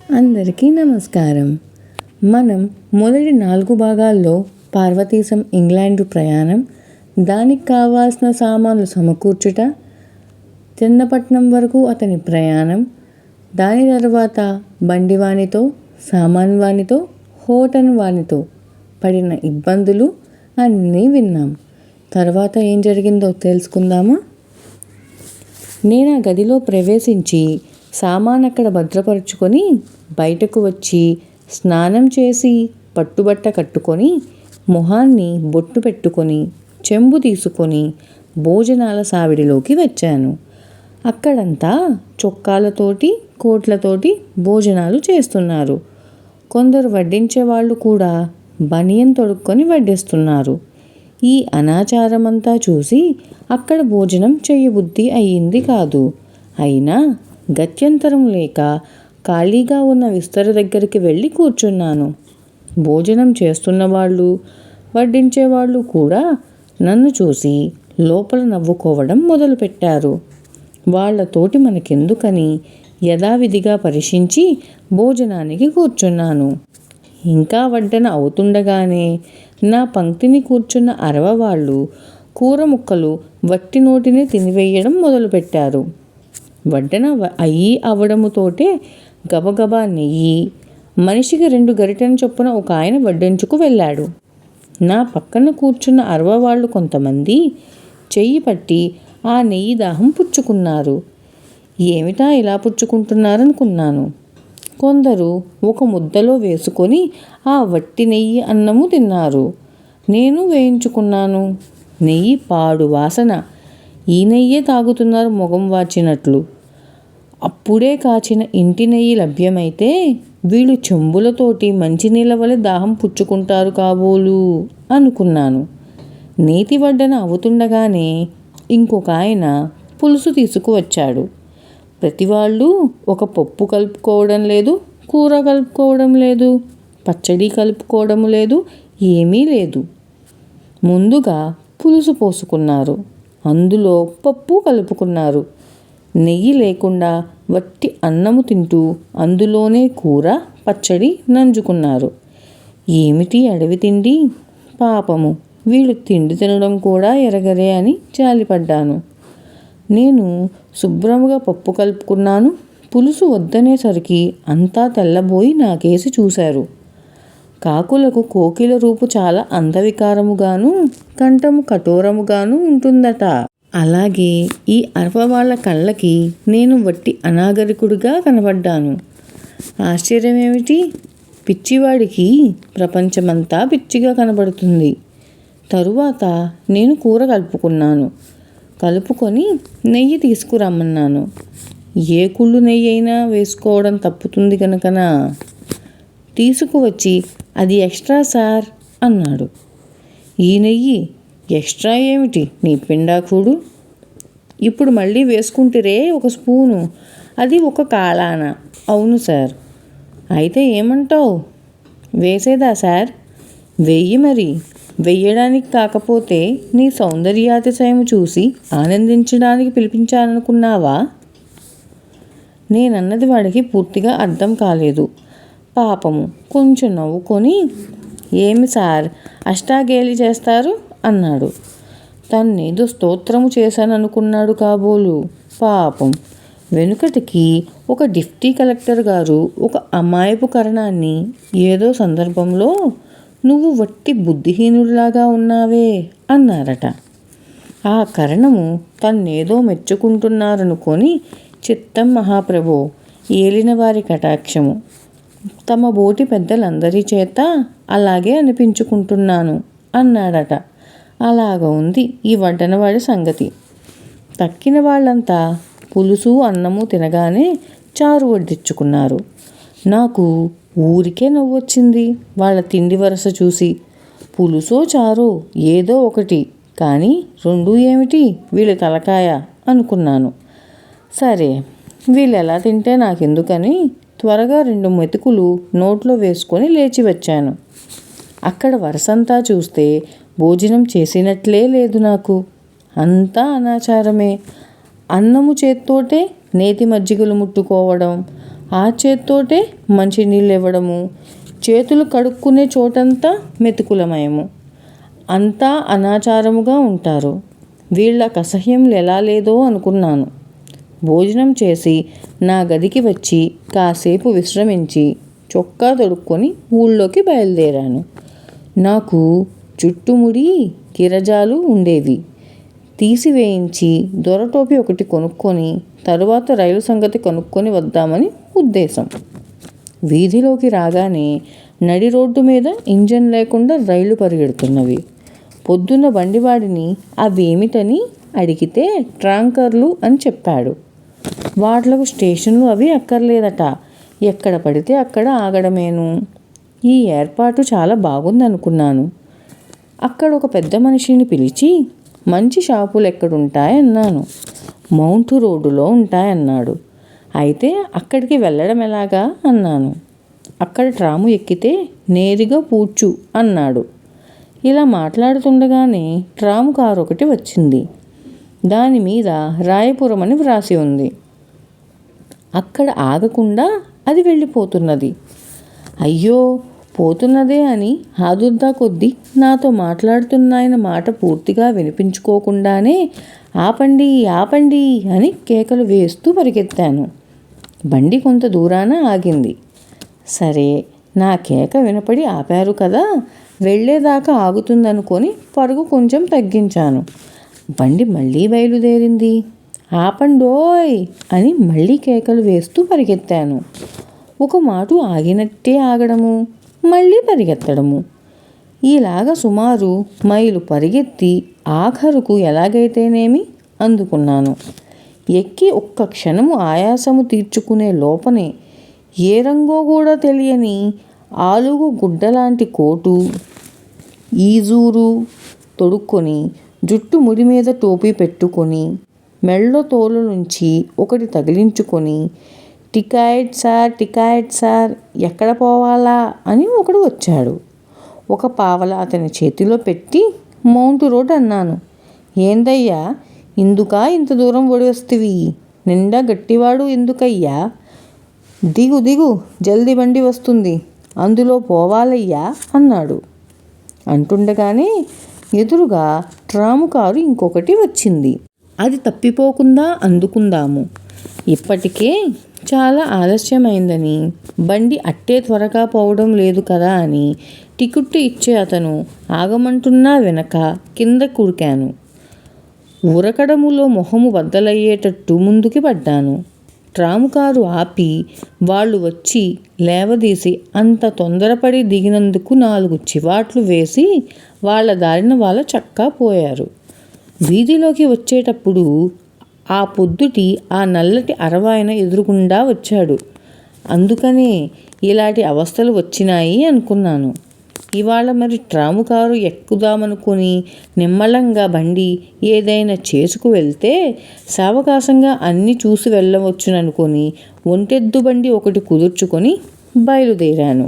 అందరికీ నమస్కారం. మనం మొదటి 4 భాగాల్లో పార్వతీశం ఇంగ్లాండు ప్రయాణం, దానికి కావాల్సిన సామాన్లు సమకూర్చుట, చెన్నపట్నం వరకు అతని ప్రయాణం, దాని తర్వాత బండివానితో, సామాన్వానితో, హోటన్ వానితో పడిన ఇబ్బందులు అన్నీ విన్నాం. తర్వాత ఏం జరిగిందో తెలుసుకుందామా? నేను ఆ గదిలో ప్రవేశించి సామానక్కడ భద్రపరుచుకొని బయటకు వచ్చి స్నానం చేసి పట్టుబట్ట కట్టుకొని మొహాన్ని బొట్టు పెట్టుకొని చెంబు తీసుకొని భోజనాల సావిడిలోకి వచ్చాను. అక్కడంతా చొక్కాలతోటి కోట్లతోటి భోజనాలు చేస్తున్నారు. కొందరు వడ్డించేవాళ్ళు కూడా బనియన్ తొడుక్కొని వడ్డిస్తున్నారు. ఈ అనాచారమంతా చూసి అక్కడ భోజనం చేయబుద్ధి అయ్యింది కాదు. అయినా గత్యంతరం లేక ఖాళీగా ఉన్న విస్తర దగ్గరికి వెళ్ళి కూర్చున్నాను. భోజనం చేస్తున్న వాళ్ళు, వడ్డించేవాళ్ళు కూడా నన్ను చూసి లోపల నవ్వుకోవడం మొదలుపెట్టారు. వాళ్లతోటి మనకెందుకని యథావిధిగా పరీక్షించి భోజనానికి కూర్చున్నాను. ఇంకా వడ్డన అవుతుండగానే నా పంక్తిని కూర్చున్న అరవవాళ్ళు కూర ముక్కలు వట్టి నోటిని తినివేయడం మొదలుపెట్టారు. వడ్డన అవ్వడముతోటే గబగబా నెయ్యి, మనిషికి 2 గరిటెల చొప్పున ఒక ఆయన వడ్డించుకు వెళ్ళాడు. నా పక్కన కూర్చున్న అరవవాళ్ళు కొంతమంది చెయ్యి పట్టి ఆ నెయ్యి దాహం పుచ్చుకున్నారు. ఏమిటా ఇలా పుచ్చుకుంటున్నారనుకున్నాను. కొందరు ఒక ముద్దలో వేసుకొని ఆ వట్టి నెయ్యి అన్నము తిన్నారు. నేను వేయించుకున్నాను. నెయ్యి పాడు వాసన. ఈ నెయ్యే తాగుతున్నారు మొగం వాచినట్లు. అప్పుడే కాచిన ఇంటి నెయ్యి లభ్యమైతే వీళ్ళు చెంబులతోటి మంచినీళ్ళ వలె దాహం పుచ్చుకుంటారు కాబోలు అనుకున్నాను. నేతి వడ్డన అవుతుండగానే ఇంకొక ఆయన పులుసు తీసుకువచ్చాడు. ప్రతివాళ్ళు ఒక పప్పు కలుపుకోవడం లేదు, కూర కలుపుకోవడం లేదు, పచ్చడి కలుపుకోవడం లేదు, ఏమీ లేదు. ముందుగా పులుసు పోసుకున్నారు, అందులో పప్పు కలుపుకున్నారు. నెయ్యి లేకుండా వట్టి అన్నము తింటూ అందులోనే కూర పచ్చడి నంజుకున్నారు. ఏమిటి అడవి తిండి? పాపము, వీళ్ళు తిండి తినడం కూడా ఎరగరే అని జాలిపడ్డాను. నేను శుభ్రముగా పప్పు కలుపుకున్నాను. పులుసు వద్దనేసరికి అంతా తెల్లబోయి నాకేసి చూశారు. కాకులకు కోకిల రూపు చాలా అందవికారముగాను, కంఠము కఠోరముగాను ఉంటుందట. అలాగే ఈ అరవవాళ్ల కళ్ళకి నేను వట్టి అనాగరికుడిగా కనబడ్డాను. ఆశ్చర్యమేమిటి? పిచ్చివాడికి ప్రపంచమంతా పిచ్చిగా కనబడుతుంది. తరువాత నేను కూర కలుపుకున్నాను. కలుపుకొని నెయ్యి తీసుకురమ్మన్నాను. ఏ కుళ్ళు నెయ్యి అయినా వేసుకోవడం తప్పుతుంది కనుకనా తీసుకువచ్చి, అది ఎక్స్ట్రా సార్ అన్నాడు. ఈ నెయ్యి ఎక్స్ట్రా ఏమిటి నీ పిండాకుడు? ఇప్పుడు మళ్ళీ వేసుకుంటురే ఒక స్పూను, అది ఒక కాళాన. అవును సార్. అయితే ఏమంటావు? వేసేదా సార్? వెయ్యి మరి. వెయ్యడానికి కాకపోతే నీ సౌందర్యాతిశయం చూసి ఆనందించడానికి పిలిపించాలనుకున్నావా? నేనన్నది వాడికి పూర్తిగా అర్థం కాలేదు. పాపము కొంచెం నవ్వుకొని, ఏమి సార్ అష్టాగేలి చేస్తారు అన్నాడు. తన్నేదో స్తోత్రము చేశాననుకున్నాడు కాబోలు. పాపం. వెనుకటికి ఒక డిప్టీ కలెక్టర్ గారు ఒక అమాయపు కరణాన్ని ఏదో సందర్భంలో నువ్వు వట్టి బుద్ధిహీనుడిలాగా ఉన్నావే అన్నారట. ఆ కరణము తన్నేదో మెచ్చుకుంటున్నారనుకొని, చిత్తం మహాప్రభో, ఏలినవారి కటాక్షము. తమ బోటి పెద్దలందరి చేత అలాగే అనిపించుకుంటున్నాను అన్నాడట. అలాగ ఉంది ఈ వడ్డనవాడి సంగతి. తక్కిన వాళ్ళంతా పులుసు అన్నము తినగానే చారు వడ్డించుకున్నారు. నాకు ఊరికే నవ్వొచ్చింది వాళ్ళ తిండి వరస చూసి. పులుసో చారో ఏదో ఒకటి, కానీ 2 ఏమిటి వీళ్ళ తలకాయ అనుకున్నాను. సరే, వీళ్ళు ఎలా తింటే నాకెందుకని త్వరగా 2 మెతుకులు నోట్లో వేసుకొని లేచి వచ్చాను. అక్కడ వరసంతా చూస్తే భోజనం చేసినట్లే లేదు నాకు. అంతా అనాచారమే. అన్నము చేత్తోటే నేతి మజ్జిగలు ముట్టుకోవడం, ఆ చేత్తోటే మంచినీళ్ళు ఇవ్వడము, చేతులు కడుక్కునే చోటంతా మెతుకులమయము. అంతా అనాచారముగా ఉంటారు. వీళ్ళకి అసహ్యం ఎలా లేదో అనుకున్నాను. భోజనం చేసి నా గదికి వచ్చి కాసేపు విశ్రమించి చొక్కా తొడుక్కొని ఊళ్ళోకి బయలుదేరాను. నాకు చుట్టుముడి గిరజాలు ఉండేవి. తీసివేయించి దొరటోపి ఒకటి కొనుక్కొని తరువాత రైలు సంగతి కనుక్కొని వద్దామని ఉద్దేశం. వీధిలోకి రాగానే నడి రోడ్డు మీద ఇంజన్ లేకుండా రైలు పరిగెడుతున్నవి. పొద్దున్న బండివాడిని అవేమిటని అడిగితే ట్రాంకర్లు అని చెప్పాడు. వాట్లకు స్టేషన్లు అవి అక్కర్లేదట, ఎక్కడ పడితే అక్కడ ఆగడమేను. ఈ ఏర్పాటు చాలా బాగుందనుకున్నాను. అక్కడ ఒక పెద్ద మనిషిని పిలిచి మంచి షాపులు ఎక్కడుంటాయన్నాను. మౌంట్ రోడ్డులో ఉంటాయన్నాడు. అయితే అక్కడికి వెళ్ళడం ఎలాగా అన్నాను. అక్కడ ట్రాము ఎక్కితే నేరుగా పూడ్చు అన్నాడు. ఇలా మాట్లాడుతుండగానే ట్రాము కారు ఒకటి వచ్చింది. దాని మీద రాయపురం అని వ్రాసి ఉంది. అక్కడ ఆగకుండా అది వెళ్ళిపోతున్నది. అయ్యో పోతున్నదే అని ఆదుర్దా కొద్దీ నాతో మాట్లాడుతున్నాయన మాట పూర్తిగా వినిపించుకోకుండానే ఆపండి ఆపండి అని కేకలు వేస్తూ పరిగెత్తాను. బండి కొంత దూరాన ఆగింది. సరే, నా కేక వినపడి ఆపారు కదా, వెళ్ళేదాకా ఆగుతుందనుకొని పరుగు కొంచెం తగ్గించాను. బండి మళ్ళీ బయలుదేరింది. ఆపండోయ్ అని మళ్ళీ కేకలు వేస్తూ పరిగెత్తాను. ఒక మాట ఆగినట్టే ఆగడము, మళ్ళీ పరిగెత్తడము. ఈలాగా సుమారు మైలు పరిగెత్తి ఆఖరుకు ఎలాగైతేనేమి అందుకున్నాను. ఎక్కి ఒక్క క్షణము ఆయాసము తీర్చుకునే లోపనే ఏ రంగో కూడా తెలియని ఆలుగు గుడ్డలాంటి కోటు, ఈజూరు తొడుక్కొని, జుట్టు ముడి మీద టోపీ పెట్టుకొని, మెళ్ళో తోలు నుంచి ఒకటి తగిలించుకొని, టికెట్ సార్ టికెట్ సార్, ఎక్కడ పోవాలా అని ఒకడు వచ్చాడు. ఒక పావల అతని చేతిలో పెట్టి మౌంట్ రోడ్ అన్నాను. ఏందయ్యా ఇందుకా ఇంత దూరం ఒడివస్తివి, నిండా గట్టివాడు ఎందుకయ్యా, దిగు దిగు జల్ది బండి వస్తుంది, అందులో పోవాలయ్యా అన్నాడు. అంటుండగానే ఎదురుగా ట్రాము కారు ఇంకొకటి వచ్చింది. అది తప్పిపోకుండా అందుకుందాము. ఇప్పటికే చాలా ఆలస్యమైందని, బండి అట్టే త్వరగా పోవడం లేదు కదా అని టికెట్టు ఇచ్చే అతను ఆగమంటున్నా వెనక కింద కుడికాను. ఉరకడములో మొహము బద్దలయ్యేటట్టు ముందుకి పడ్డాను. ట్రాము కారు ఆపి వాళ్ళు వచ్చి లేవదీసి అంత తొందరపడి దిగినందుకు 4 చివాట్లు వేసి వాళ్ళ దారిన వాళ్ళ చక్కా పోయారు. వీధిలోకి వచ్చేటప్పుడు ఆ పొద్దుటి ఆ నల్లటి అరవాయన ఎదురుగుండా వచ్చాడు. అందుకనే ఇలాంటి అవస్థలు వచ్చినాయి అనుకున్నాను. ఇవాళ మరి ట్రాము కారు ఎక్కుదామనుకొని నిమ్మళంగా బండి ఏదైనా చేసుకు వెళ్తే సావకాశంగా అన్నీ చూసి వెళ్ళవచ్చుననుకొని ఒంటెద్దు బండి ఒకటి కుదుర్చుకొని బయలుదేరాను.